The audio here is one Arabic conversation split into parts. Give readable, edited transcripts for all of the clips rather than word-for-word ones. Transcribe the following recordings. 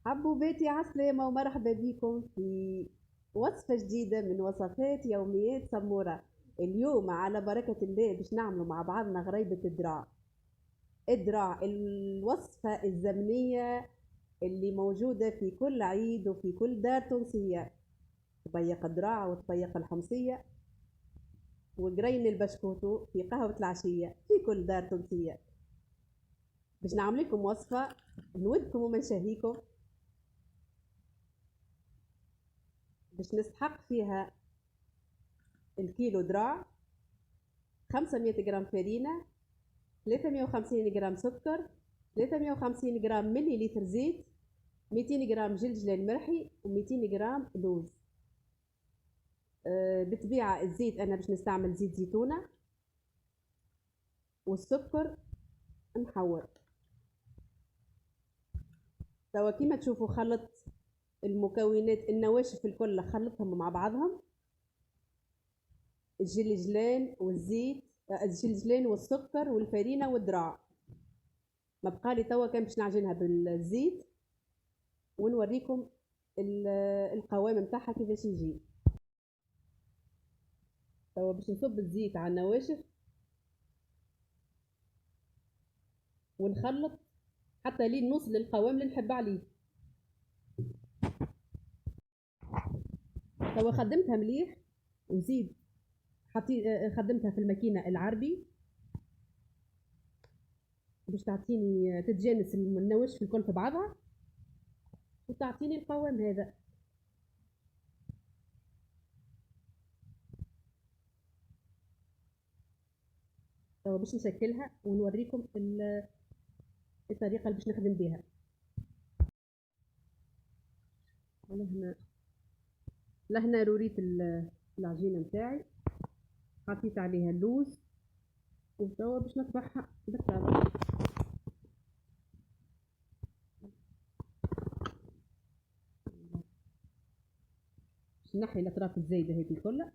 حبوباتي عسلامة ومرحبا بكم في وصفة جديدة من وصفات يوميات سمورة. اليوم على بركة الله باش نعملوا مع بعضنا غريبة الدراع. الدراع الوصفة الزمنية اللي موجودة في كل عيد وفي كل دار تونسية. طبيق الدراع وطبيق الحمصية وقرين البشكوتو في قهوة العشية في كل دار تونسية. باش نعمل لكم وصفة نودكم ومن شهيكم، باش نستحق فيها الكيلو دراع 500 جرام فرينة، 350 جرام سكر، 350 جرام مليلتر زيت، 200 جرام جلجلان مرحي و200 جرام لوز. بالطبيعة الزيت أنا باش نستعمل زيت زيتونة، والسكر نحور. توا كيما تشوفوا خلط المكونات النواشف الكل خلطهم مع بعضهم، الجلجلان والزيت، الجلجلان والسكر والفرينة والدراع. ما بقالي توا كان باش نعجنها بالزيت ونوريكم القوام متاعها كيفاش يجي. توا باش نصب الزيت على النواشف ونخلط حتى لين نوصل للقوام اللي نحب عليه. توا خدمتها مليح وزيد خدمتها في الماكينة العربي باش تعطيني تتجانس النواشف الكل في بعضها وتعطيني القوام هذا. توا باش نشكلها ونوريكم الطريقة اللي باش نخدم بها. لهنا روريت العجينة متاعي، حطيت عليها اللوز وتوا باش نطبخها بالطبق. باش نحي الاطراف الزايدة هذه كلها.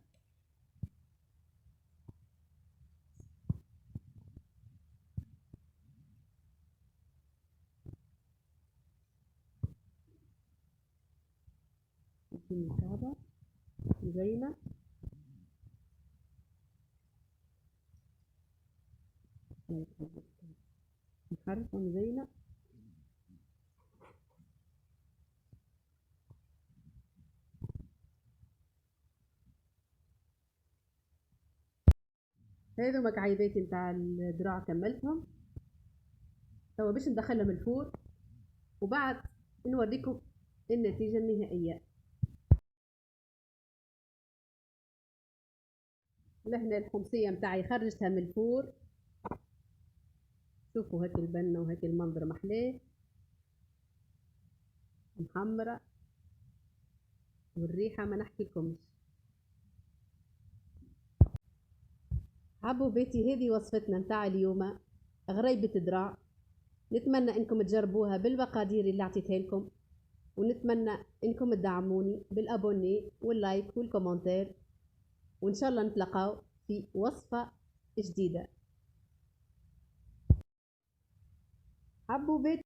مكعبة زينة نحركهم زينة. هذو مكعبات نتاع الذراع كملتهم. توا باش ندخلهم الفور وبعد نوريكم النتيجة النهائية. لهنا الحمصية متاعي خرجتها من الفور، شوفوا هاك البنة وهاك المنظر محلاه محمرة والريحة ما نحكي لكمش. حبوباتي هذه وصفتنا متاع اليوم غريبة دراع. نتمنى انكم تجربوها بالمقادير اللي اعطيتها لكم، ونتمنى انكم تدعموني بالابوني واللايك والكومنتير، وان شاء الله نتلاقاو في وصفة جديدة. حبوباتي